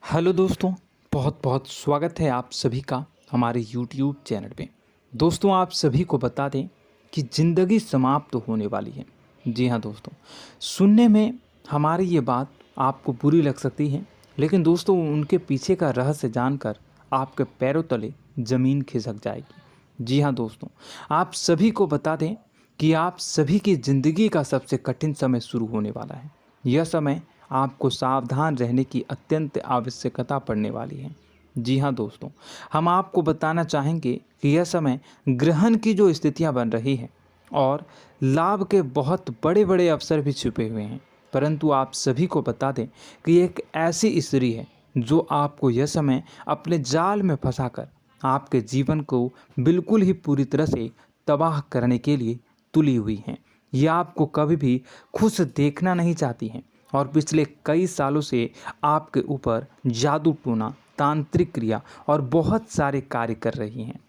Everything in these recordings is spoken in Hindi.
हेलो दोस्तों, बहुत बहुत स्वागत है आप सभी का हमारे YouTube चैनल पे। दोस्तों, आप सभी को बता दें कि ज़िंदगी समाप्त होने वाली है। जी हाँ दोस्तों, सुनने में हमारी ये बात आपको बुरी लग सकती है, लेकिन दोस्तों उनके पीछे का रहस्य जानकर आपके पैरों तले ज़मीन खिसक जाएगी। जी हाँ दोस्तों, आप सभी को बता दें कि आप सभी की ज़िंदगी का सबसे कठिन समय शुरू होने वाला है। यह समय आपको सावधान रहने की अत्यंत आवश्यकता पड़ने वाली है। जी हाँ दोस्तों, हम आपको बताना चाहेंगे कि यह समय ग्रहण की जो स्थितियाँ बन रही है और लाभ के बहुत बड़े बड़े अवसर भी छुपे हुए हैं। परंतु आप सभी को बता दें कि एक ऐसी स्त्री है जो आपको यह समय अपने जाल में फंसाकर आपके जीवन को बिल्कुल ही पूरी तरह से तबाह करने के लिए तुली हुई हैं। यह आपको कभी भी खुश देखना नहीं चाहती हैं और पिछले कई सालों से आपके ऊपर जादू टोना, तांत्रिक क्रिया और बहुत सारे कार्य कर रही हैं,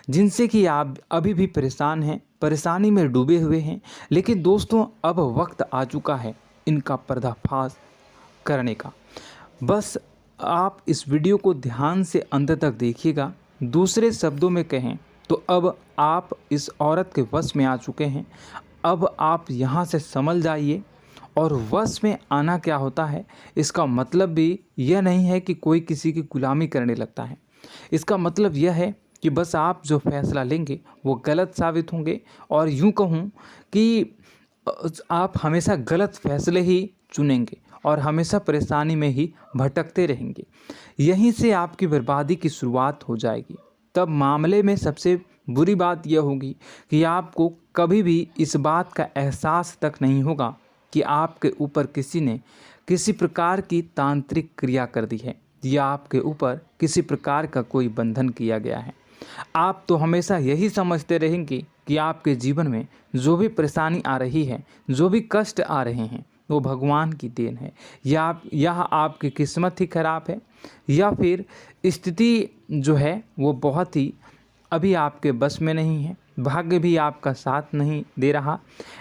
जिनसे कि आप अभी भी परेशान हैं, परेशानी में डूबे हुए हैं। लेकिन दोस्तों, अब वक्त आ चुका है इनका पर्दाफाश करने का। बस आप इस वीडियो को ध्यान से अंत तक देखिएगा। दूसरे शब्दों में कहें तो अब आप इस औरत के वश में आ चुके हैं। अब आप यहाँ से संभल जाइए। और वश में आना क्या होता है, इसका मतलब भी यह नहीं है कि कोई किसी की गुलामी करने लगता है। इसका मतलब यह है कि बस आप जो फैसला लेंगे वो गलत साबित होंगे, और यूँ कहूँ कि आप हमेशा गलत फैसले ही चुनेंगे और हमेशा परेशानी में ही भटकते रहेंगे। यहीं से आपकी बर्बादी की शुरुआत हो जाएगी। तब मामले में सबसे बुरी बात यह होगी कि आपको कभी भी इस बात का एहसास तक नहीं होगा कि आपके ऊपर किसी ने किसी प्रकार की तांत्रिक क्रिया कर दी है या आपके ऊपर किसी प्रकार का कोई बंधन किया गया है। आप तो हमेशा यही समझते रहेंगे कि आपके जीवन में जो भी परेशानी आ रही है, जो भी कष्ट आ रहे हैं, वो भगवान की देन है, या आपकी किस्मत ही खराब है, या फिर स्थिति जो है वो बहुत ही अभी आपके बस में नहीं है, भाग्य भी आपका साथ नहीं दे रहा।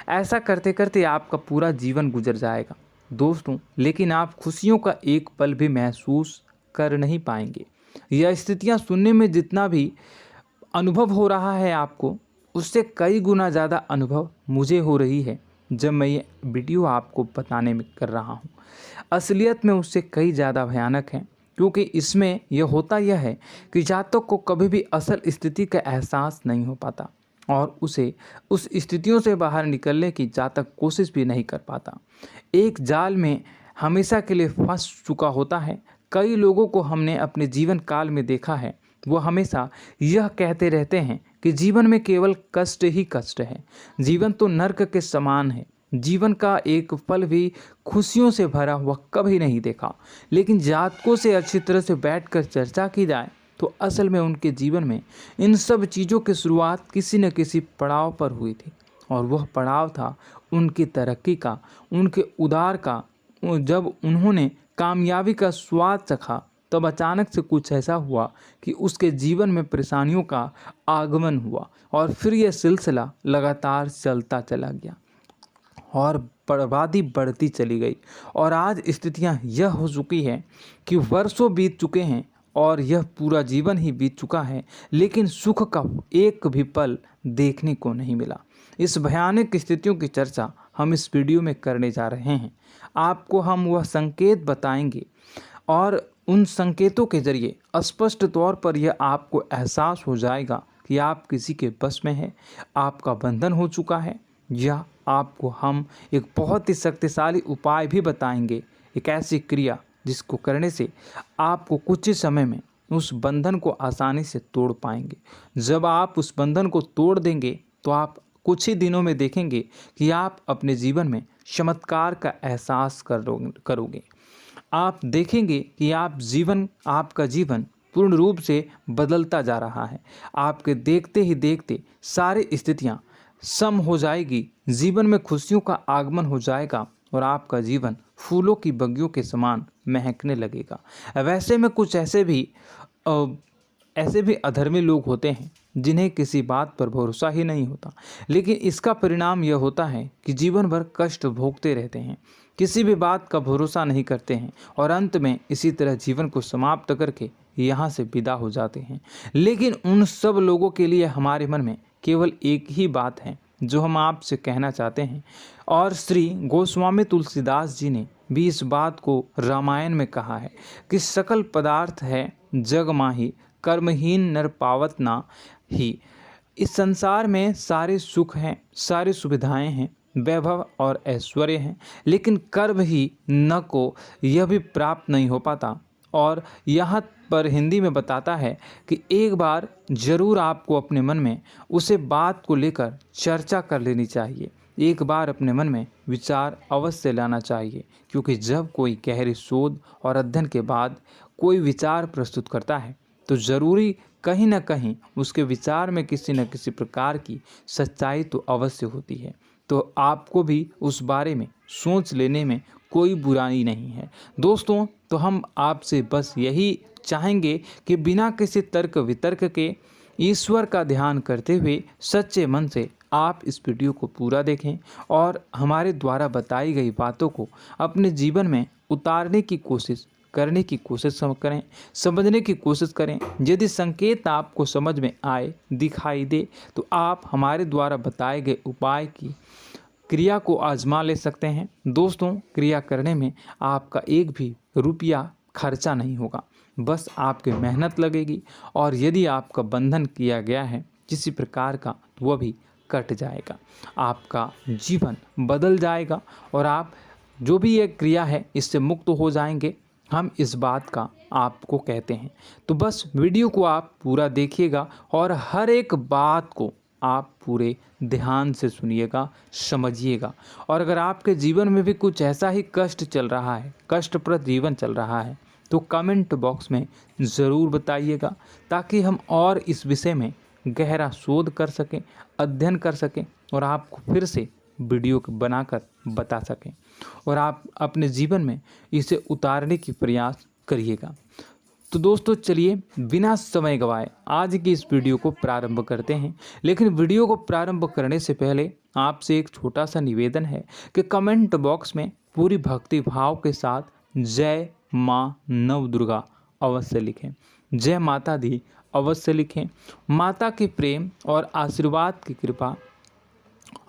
ऐसा करते करते आपका पूरा जीवन गुजर जाएगा दोस्तों, लेकिन आप खुशियों का एक पल भी महसूस कर नहीं पाएंगे। यह स्थितियां सुनने में जितना भी अनुभव हो रहा है आपको, उससे कई गुना ज़्यादा अनुभव मुझे हो रही है जब मैं ये वीडियो आपको बताने में कर रहा हूँ। असलियत में उससे कई ज़्यादा भयानक है, क्योंकि इसमें यह होता यह है कि जातक को कभी भी असल स्थिति का एहसास नहीं हो पाता और उसे उस स्थितियों से बाहर निकलने की जातक कोशिश भी नहीं कर पाता। एक जाल में हमेशा के लिए फंस चुका होता है। कई लोगों को हमने अपने जीवन काल में देखा है, वो हमेशा यह कहते रहते हैं कि जीवन में केवल कष्ट ही कष्ट है, जीवन तो नर्क के समान है, जीवन का एक पल भी खुशियों से भरा हुआ कभी नहीं देखा। लेकिन जातकों से अच्छी तरह से बैठकर चर्चा की जाए तो असल में उनके जीवन में इन सब चीज़ों की शुरुआत किसी न किसी पड़ाव पर हुई थी, और वह पड़ाव था उनकी तरक्की का, उनके उदार का। जब उन्होंने कामयाबी का स्वाद चखा, तब अचानक से कुछ ऐसा हुआ कि उसके जीवन में परेशानियों का आगमन हुआ, और फिर यह सिलसिला लगातार चलता चला गया और बर्बादी बढ़ती चली गई। और आज स्थितियां यह हो चुकी है कि वर्षों बीत चुके हैं और यह पूरा जीवन ही बीत चुका है, लेकिन सुख का एक भी पल देखने को नहीं मिला। इस भयानक स्थितियों की चर्चा हम इस वीडियो में करने जा रहे हैं। आपको हम वह संकेत बताएंगे और उन संकेतों के जरिए स्पष्ट तौर पर यह आपको एहसास हो जाएगा कि आप किसी के बस में हैं, आपका बंधन हो चुका है, या आपको हम एक बहुत ही शक्तिशाली उपाय भी बताएंगे, एक ऐसी क्रिया जिसको करने से आपको कुछ ही समय में उस बंधन को आसानी से तोड़ पाएंगे। जब आप उस बंधन को तोड़ देंगे तो आप कुछ ही दिनों में देखेंगे कि आप अपने जीवन में चमत्कार का एहसास करोगे। आप देखेंगे कि आपका जीवन पूर्ण रूप से बदलता जा रहा है। आपके देखते ही देखते सारी स्थितियां सम हो जाएगी, जीवन में खुशियों का आगमन हो जाएगा और आपका जीवन फूलों की बगियों के समान महकने लगेगा। वैसे में कुछ ऐसे भी अधर्मी लोग होते हैं जिन्हें किसी बात पर भरोसा ही नहीं होता, लेकिन इसका परिणाम यह होता है कि जीवन भर कष्ट भोगते रहते हैं, किसी भी बात का भरोसा नहीं करते हैं और अंत में इसी तरह जीवन को समाप्त करके यहाँ से विदा हो जाते हैं। लेकिन उन सब लोगों के लिए हमारे मन में केवल एक ही बात है जो हम आपसे कहना चाहते हैं, और श्री गोस्वामी तुलसीदास जी ने भी इस बात को रामायण में कहा है कि सकल पदार्थ है जग माही, कर्महीन नर पावत ना ही। इस संसार में सारे सुख हैं, सारी सुविधाएं हैं, वैभव और ऐश्वर्य हैं, लेकिन कर्म ही न को यह भी प्राप्त नहीं हो पाता। और यहाँ पर हिंदी में बताता है कि एक बार जरूर आपको अपने मन में उसे बात को लेकर चर्चा कर लेनी चाहिए, एक बार अपने मन में विचार अवश्य लाना चाहिए, क्योंकि जब कोई गहरी शोध और अध्ययन के बाद कोई विचार प्रस्तुत करता है तो ज़रूरी कहीं ना कहीं उसके विचार में किसी न किसी प्रकार की सच्चाई तो अवश्य होती है। तो आपको भी उस बारे में सोच लेने में कोई बुराई नहीं है। दोस्तों, तो हम आपसे बस यही चाहेंगे कि बिना किसी तर्क वितर्क के ईश्वर का ध्यान करते हुए सच्चे मन से आप इस वीडियो को पूरा देखें और हमारे द्वारा बताई गई बातों को अपने जीवन में उतारने की कोशिश करने की कोशिश करें, समझने की कोशिश करें। यदि संकेत आपको समझ में आए, दिखाई दे, तो आप हमारे द्वारा बताए गए उपाय की क्रिया को आजमा ले सकते हैं। दोस्तों, क्रिया करने में आपका एक भी रुपया खर्चा नहीं होगा, बस आपकी मेहनत लगेगी, और यदि आपका बंधन किया गया है किसी प्रकार का तो वह भी कट जाएगा, आपका जीवन बदल जाएगा और आप जो भी ये क्रिया है इससे मुक्त हो जाएंगे। हम इस बात का आपको कहते हैं। तो बस वीडियो को आप पूरा देखिएगा और हर एक बात को आप पूरे ध्यान से सुनिएगा, समझिएगा। और अगर आपके जीवन में भी कुछ ऐसा ही कष्ट चल रहा है, कष्टप्रद जीवन चल रहा है, तो कमेंट बॉक्स में ज़रूर बताइएगा, ताकि हम और इस विषय में गहरा शोध कर सकें, अध्ययन कर सकें और आपको फिर से वीडियो बनाकर बता सकें और आप अपने जीवन में इसे उतारने की प्रयास करिएगा। तो दोस्तों, चलिए बिना समय गवाए आज की इस वीडियो को प्रारंभ करते हैं। लेकिन वीडियो को प्रारंभ करने से पहले आपसे एक छोटा सा निवेदन है कि कमेंट बॉक्स में पूरी भक्ति भाव के साथ जय माँ नव दुर्गा अवश्य लिखें, जय माता दी अवश्य लिखें। माता के प्रेम और आशीर्वाद की कृपा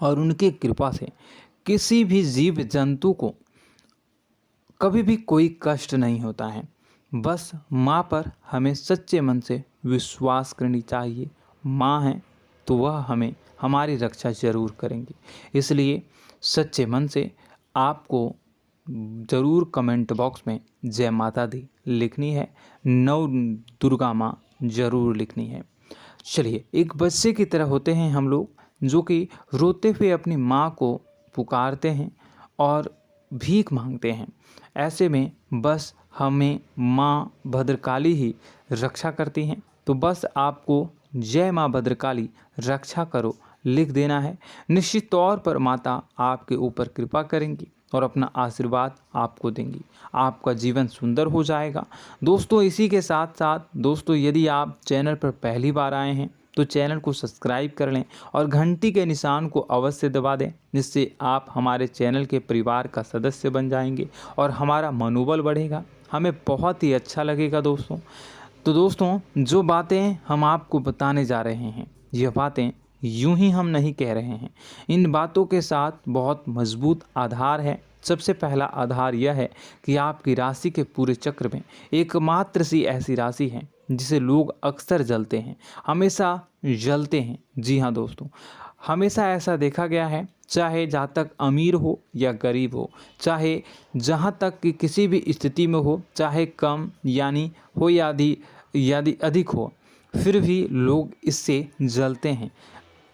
और उनकी कृपा से किसी भी जीव जंतु को कभी भी कोई कष्ट नहीं होता है। बस माँ पर हमें सच्चे मन से विश्वास करनी चाहिए। माँ है तो वह हमें हमारी रक्षा जरूर करेंगी। इसलिए सच्चे मन से आपको ज़रूर कमेंट बॉक्स में जय माता दी लिखनी है, नव दुर्गा माँ ज़रूर लिखनी है। चलिए, एक बच्चे की तरह होते हैं हम लोग, जो कि रोते हुए अपनी माँ को पुकारते हैं और भीख मांगते हैं। ऐसे में बस हमें माँ भद्रकाली ही रक्षा करती हैं। तो बस आपको जय माँ भद्रकाली रक्षा करो लिख देना है। निश्चित तौर पर माता आपके ऊपर कृपा करेंगी और अपना आशीर्वाद आपको देंगी, आपका जीवन सुंदर हो जाएगा। दोस्तों, इसी के साथ साथ दोस्तों, यदि आप चैनल पर पहली बार आए हैं तो चैनल को सब्सक्राइब कर लें और घंटी के निशान को अवश्य दबा दें, जिससे आप हमारे चैनल के परिवार का सदस्य बन जाएंगे और हमारा मनोबल बढ़ेगा, हमें बहुत ही अच्छा लगेगा दोस्तों। तो दोस्तों, जो बातें हम आपको बताने जा रहे हैं, यह बातें यूं ही हम नहीं कह रहे हैं। इन बातों के साथ बहुत मजबूत आधार है। सबसे पहला आधार यह है कि आपकी राशि के पूरे चक्र में एकमात्र सी ऐसी राशि है जिसे लोग अक्सर जलते हैं, हमेशा जलते हैं। जी हाँ दोस्तों, हमेशा ऐसा देखा गया है, चाहे जहाँ तक अमीर हो या गरीब हो, चाहे जहाँ तक कि किसी भी स्थिति में हो, चाहे कम यानी हो या अधिक हो, फिर भी लोग इससे जलते हैं।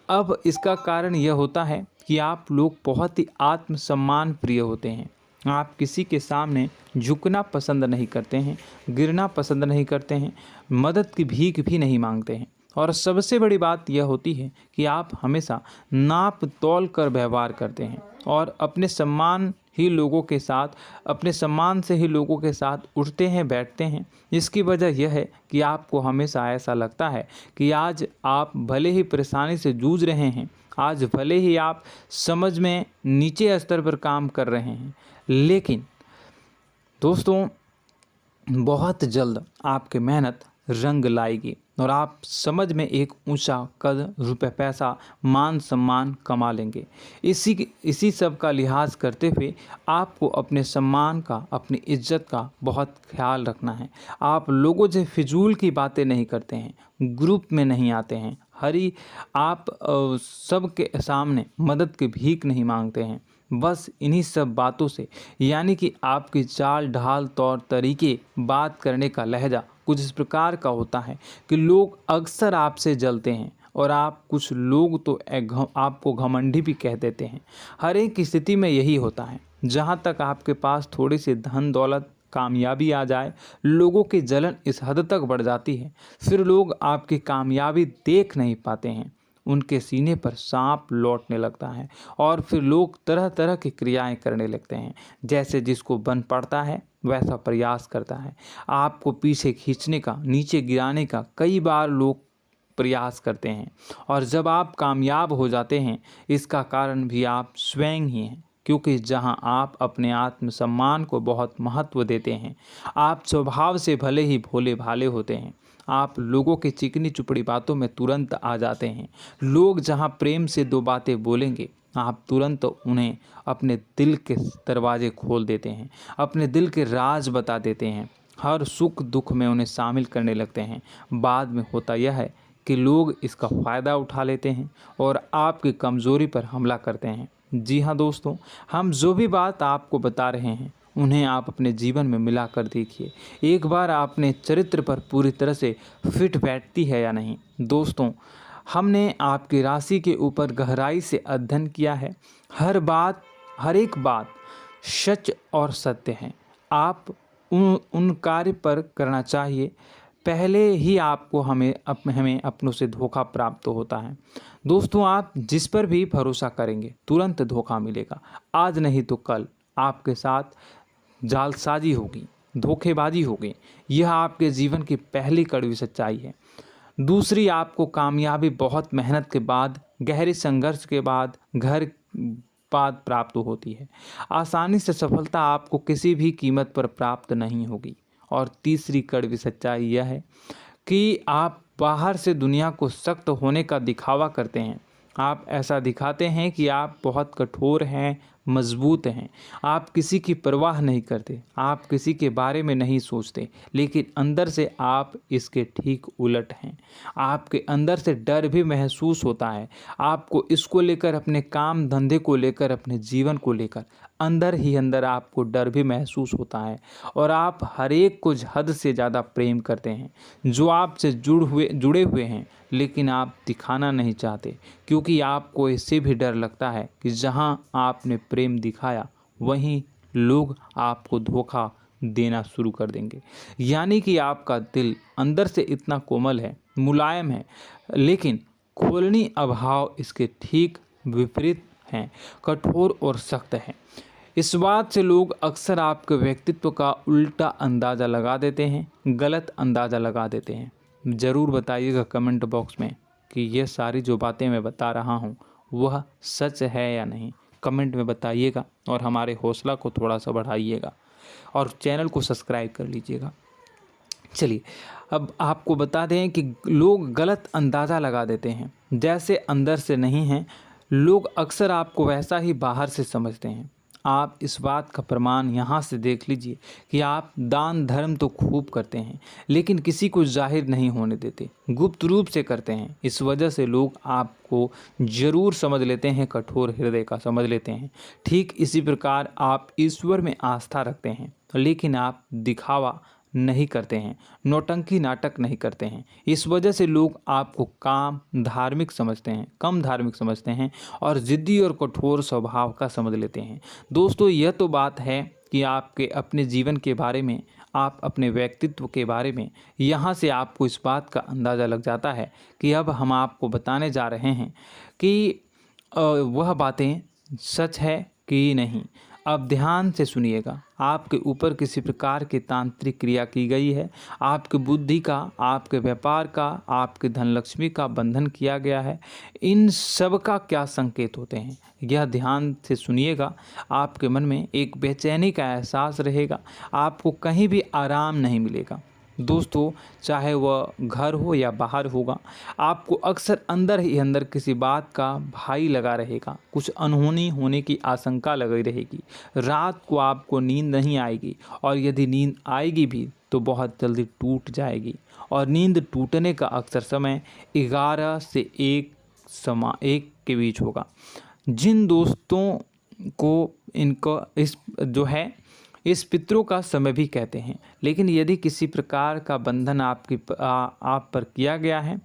अब इसका कारण यह होता है कि आप लोग बहुत ही आत्मसम्मान प्रिय होते हैं। आप किसी के सामने झुकना पसंद नहीं करते हैं, गिरना पसंद नहीं करते हैं, मदद की भीख भी नहीं मांगते हैं और सबसे बड़ी बात यह होती है कि आप हमेशा नाप तौल कर व्यवहार करते हैं और अपने सम्मान से ही लोगों के साथ उठते हैं बैठते हैं। इसकी वजह यह है कि आपको हमेशा ऐसा लगता है कि आज आप भले ही परेशानी से जूझ रहे हैं, आज भले ही आप समझ में नीचे स्तर पर काम कर रहे हैं, लेकिन दोस्तों बहुत जल्द आपकी मेहनत रंग लाएगी और आप समझ में एक ऊंचा कद, रुपए, पैसा, मान सम्मान कमा लेंगे। इसी सब का लिहाज करते हुए आपको अपने सम्मान का, अपनी इज्जत का बहुत ख्याल रखना है। आप लोगों से फिजूल की बातें नहीं करते हैं, ग्रुप में नहीं आते हैं, आप सबके सामने मदद की भीख नहीं मांगते हैं। बस इन्हीं सब बातों से, यानी कि आपकी चाल ढाल, तौर तरीके, बात करने का लहजा कुछ इस प्रकार का होता है कि लोग अक्सर आपसे जलते हैं और कुछ लोग तो आपको घमंडी भी कह देते हैं। हर एक स्थिति में यही होता है। जहाँ तक आपके पास थोड़ी सी धन दौलत, कामयाबी आ जाए, लोगों की जलन इस हद तक बढ़ जाती है, फिर लोग आपकी कामयाबी देख नहीं पाते हैं। उनके सीने पर सांप लौटने लगता है और फिर लोग तरह तरह की क्रियाएं करने लगते हैं। जैसे जिसको बन पड़ता है वैसा प्रयास करता है। आपको पीछे खींचने का, नीचे गिराने का कई बार लोग प्रयास करते हैं और जब आप कामयाब हो जाते हैं, इसका कारण भी आप स्वयं ही हैं। क्योंकि जहां आप अपने आत्मसम्मान को बहुत महत्व देते हैं, आप स्वभाव से भले ही भोले भाले होते हैं, आप लोगों की चिकनी चुपड़ी बातों में तुरंत आ जाते हैं। लोग जहां प्रेम से दो बातें बोलेंगे, आप तुरंत उन्हें अपने दिल के दरवाजे खोल देते हैं, अपने दिल के राज बता देते हैं, हर सुख दुख में उन्हें शामिल करने लगते हैं। बाद में होता यह है कि लोग इसका फ़ायदा उठा लेते हैं और आपकी कमज़ोरी पर हमला करते हैं। जी हाँ दोस्तों, हम जो भी बात आपको बता रहे हैं उन्हें आप अपने जीवन में मिला कर देखिए। एक बार आपने चरित्र पर पूरी तरह से फिट बैठती है या नहीं। दोस्तों, हमने आपकी राशि के ऊपर गहराई से अध्ययन किया है। हर एक बात सच और सत्य है। आप उन कार्य पर करना चाहिए, पहले ही आपको हमें अपनों से धोखा प्राप्त होता है। दोस्तों, आप जिस पर भी भरोसा करेंगे तुरंत धोखा मिलेगा। आज नहीं तो कल आपके साथ जालसाजी होगी, धोखेबाजी होगी। यह आपके जीवन की पहली कड़वी सच्चाई है। दूसरी, आपको कामयाबी बहुत मेहनत के बाद, गहरे संघर्ष के बाद प्राप्त होती है। आसानी से सफलता आपको किसी भी कीमत पर प्राप्त नहीं होगी। और तीसरी कड़वी सच्चाई यह है कि आप बाहर से दुनिया को सख्त होने का दिखावा करते हैं। आप ऐसा दिखाते हैं कि आप बहुत कठोर हैं, मजबूत हैं। आप किसी की परवाह नहीं करते, आप किसी के बारे में नहीं सोचते, लेकिन अंदर से आप इसके ठीक उलट हैं। आपके अंदर से डर भी महसूस होता है। आपको इसको लेकर, अपने काम धंधे को लेकर, अपने जीवन को लेकर अंदर ही अंदर आपको डर भी महसूस होता है और आप हर एक को हद से ज़्यादा प्रेम करते हैं, जो आपसे जुड़े हुए हैं, लेकिन आप दिखाना नहीं चाहते, क्योंकि आपको इससे भी डर लगता है कि जहां आपने प्रेम दिखाया वहीं लोग आपको धोखा देना शुरू कर देंगे। यानी कि आपका दिल अंदर से इतना कोमल है, मुलायम है, लेकिन खोलनी अभाव इसके ठीक विपरीत हैं, कठोर और सख्त हैं। इस बात से लोग अक्सर आपके व्यक्तित्व का उल्टा अंदाज़ा लगा देते हैं, गलत अंदाज़ा लगा देते हैं। ज़रूर बताइएगा कमेंट बॉक्स में कि ये सारी जो बातें मैं बता रहा हूँ वह सच है या नहीं। कमेंट में बताइएगा और हमारे हौसला को थोड़ा सा बढ़ाइएगा और चैनल को सब्सक्राइब कर लीजिएगा। चलिए, अब आपको बता दें कि लोग गलत अंदाज़ा लगा देते हैं। जैसे अंदर से नहीं हैं, लोग अक्सर आपको वैसा ही बाहर से समझते हैं। आप इस बात का प्रमाण यहाँ से देख लीजिए कि आप दान धर्म तो खूब करते हैं, लेकिन किसी को जाहिर नहीं होने देते, गुप्त रूप से करते हैं। इस वजह से लोग आपको ज़रूर समझ लेते हैं, कठोर हृदय का समझ लेते हैं। ठीक इसी प्रकार आप ईश्वर में आस्था रखते हैं, लेकिन आप दिखावा नहीं करते हैं, नौटंकी नाटक नहीं करते हैं। इस वजह से लोग आपको कम धार्मिक समझते हैं और ज़िद्दी और कठोर स्वभाव का समझ लेते हैं। दोस्तों, यह तो बात है कि आपके अपने जीवन के बारे में, आप अपने व्यक्तित्व के बारे में, यहाँ से आपको इस बात का अंदाज़ा लग जाता है कि अब हम आपको बताने जा रहे हैं कि वह बातें सच है कि नहीं। अब ध्यान से सुनिएगा। आपके ऊपर किसी प्रकार की तांत्रिक क्रिया की गई है, आपकी बुद्धि का, आपके व्यापार का, आपके धनलक्ष्मी का बंधन किया गया है। इन सब का क्या संकेत होते हैं, यह ध्यान से सुनिएगा। आपके मन में एक बेचैनी का एहसास रहेगा, आपको कहीं भी आराम नहीं मिलेगा। दोस्तों, चाहे वह घर हो या बाहर होगा, आपको अक्सर अंदर ही अंदर किसी बात का भय लगा रहेगा, कुछ अनहोनी होने की आशंका लगी रहेगी। रात को आपको नींद नहीं आएगी, और यदि नींद आएगी भी तो बहुत जल्दी टूट जाएगी। और नींद टूटने का अक्सर समय 11 से 1 के बीच होगा। जिन दोस्तों को इनको इस पितरों का समय भी कहते हैं। लेकिन यदि किसी प्रकार का बंधन आप पर किया गया है,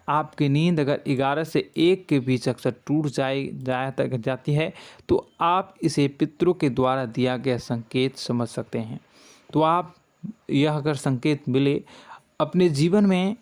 आपकी नींद अगर 11 से 1 के बीच अक्सर टूट जाती है, तो आप इसे पितरों के द्वारा दिया गया संकेत समझ सकते हैं। तो आप यह अगर संकेत मिले अपने जीवन में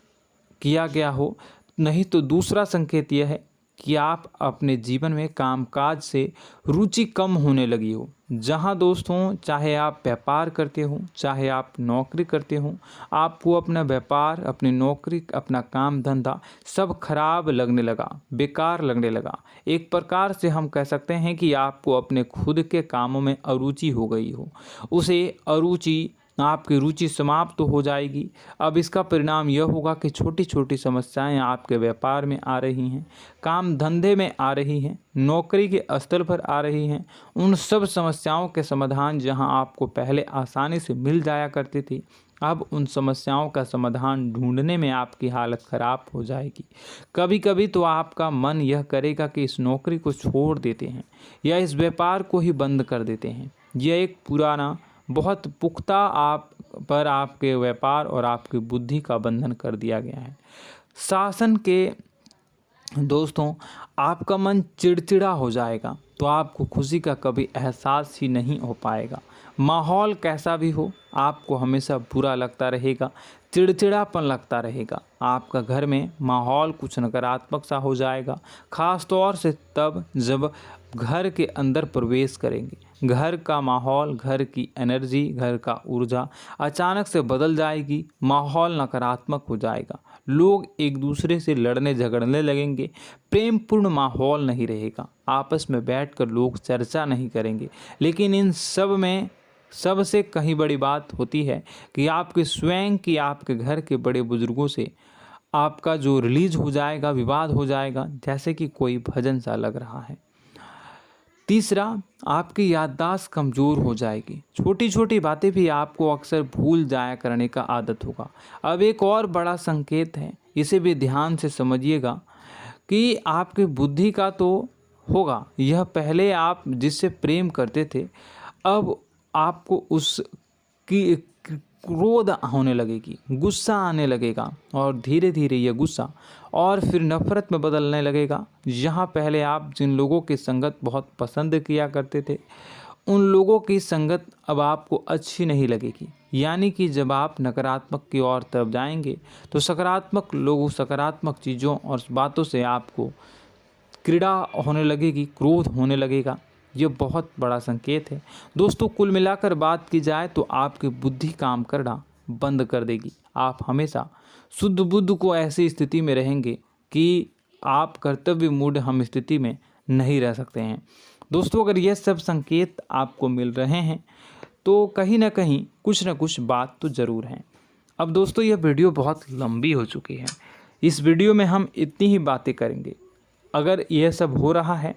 किया गया हो, नहीं तो दूसरा संकेत यह है कि आप अपने जीवन में कामकाज से रुचि कम होने लगी हो। जहां दोस्तों, चाहे आप व्यापार करते हो, चाहे आप नौकरी करते हो, आपको अपना व्यापार, अपनी नौकरी, अपना काम धंधा सब खराब लगने लगा, बेकार लगने लगा। एक प्रकार से हम कह सकते हैं कि आपको अपने खुद के कामों में अरुचि हो गई हो। उसे अरुचि, आपकी रुचि समाप्त तो हो जाएगी। अब इसका परिणाम यह होगा कि छोटी छोटी समस्याएं आपके व्यापार में आ रही हैं, काम धंधे में आ रही हैं, नौकरी के स्तर पर आ रही हैं। उन सब समस्याओं के समाधान जहां आपको पहले आसानी से मिल जाया करती थी, अब उन समस्याओं का समाधान ढूंढने में आपकी हालत ख़राब हो जाएगी। कभी कभी तो आपका मन यह करेगा कि इस नौकरी को छोड़ देते हैं या इस व्यापार को ही बंद कर देते हैं। यह एक पुराना, बहुत पुख्ता आप पर आपके व्यापार और आपकी बुद्धि का बंधन कर दिया गया है। शासन के दोस्तों, आपका मन चिड़चिड़ा हो जाएगा, तो आपको खुशी का कभी एहसास ही नहीं हो पाएगा। माहौल कैसा भी हो, आपको हमेशा बुरा लगता रहेगा, चिड़चिड़ापन लगता रहेगा। आपका घर में माहौल कुछ नकारात्मक सा हो जाएगा, ख़ास तौर से तब जब घर के अंदर प्रवेश करेंगे। घर का माहौल, घर की एनर्जी, घर का ऊर्जा अचानक से बदल जाएगी, माहौल नकारात्मक हो जाएगा। लोग एक दूसरे से लड़ने झगड़ने लगेंगे, प्रेमपूर्ण माहौल नहीं रहेगा, आपस में बैठकर लोग चर्चा नहीं करेंगे। लेकिन इन सब में सबसे कहीं बड़ी बात होती है कि आपके स्वयं की, आपके घर के बड़े बुजुर्गों से आपका जो रिलीज हो जाएगा, विवाद हो जाएगा, जैसे कि कोई भजन सा लग रहा है। तीसरा, आपकी याददाश्त कमज़ोर हो जाएगी, छोटी छोटी बातें भी आपको अक्सर भूल जाया करने का आदत होगा। अब एक और बड़ा संकेत है, इसे भी ध्यान से समझिएगा कि आपकी बुद्धि का तो होगा, यह पहले आप जिससे प्रेम करते थे, अब आपको उसकी क्रोध होने लगेगी, गुस्सा आने लगेगा, और धीरे धीरे यह गुस्सा और फिर नफरत में बदलने लगेगा। यहाँ पहले आप जिन लोगों की संगत बहुत पसंद किया करते थे, उन लोगों की संगत अब आपको अच्छी नहीं लगेगी। यानी कि जब आप नकारात्मक की ओर तरफ जाएंगे, तो सकारात्मक लोगों, सकारात्मक चीज़ों और बातों से आपको क्रीड़ा होने लगेगी, क्रोध होने लगेगा। ये बहुत बड़ा संकेत है दोस्तों। कुल मिलाकर बात की जाए तो आपकी बुद्धि काम करना बंद कर देगी। आप हमेशा शुद्ध बुद्ध को ऐसी स्थिति में रहेंगे कि आप कर्तव्य मूढ़ हम स्थिति में नहीं रह सकते हैं। दोस्तों, अगर ये सब संकेत आपको मिल रहे हैं तो कहीं ना कहीं कुछ ना कुछ बात तो ज़रूर है। अब दोस्तों, यह वीडियो बहुत लंबी हो चुकी है, इस वीडियो में हम इतनी ही बातें करेंगे। अगर यह सब हो रहा है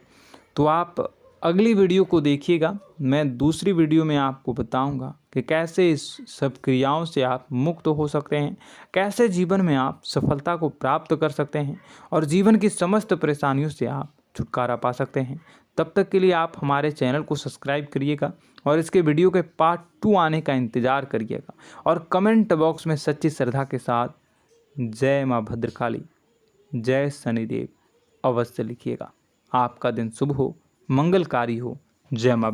तो आप अगली वीडियो को देखिएगा। मैं दूसरी वीडियो में आपको बताऊंगा कि कैसे इस सब क्रियाओं से आप मुक्त हो सकते हैं, कैसे जीवन में आप सफलता को प्राप्त कर सकते हैं और जीवन की समस्त परेशानियों से आप छुटकारा पा सकते हैं। तब तक के लिए आप हमारे चैनल को सब्सक्राइब करिएगा और इसके वीडियो के पार्ट 2 आने का इंतज़ार करिएगा। और कमेंट बॉक्स में सच्ची श्रद्धा के साथ जय माँ भद्रकाली, जय शनिदेव अवश्य लिखिएगा। आपका दिन शुभ हो, मंगलकारी हो। जय माँ।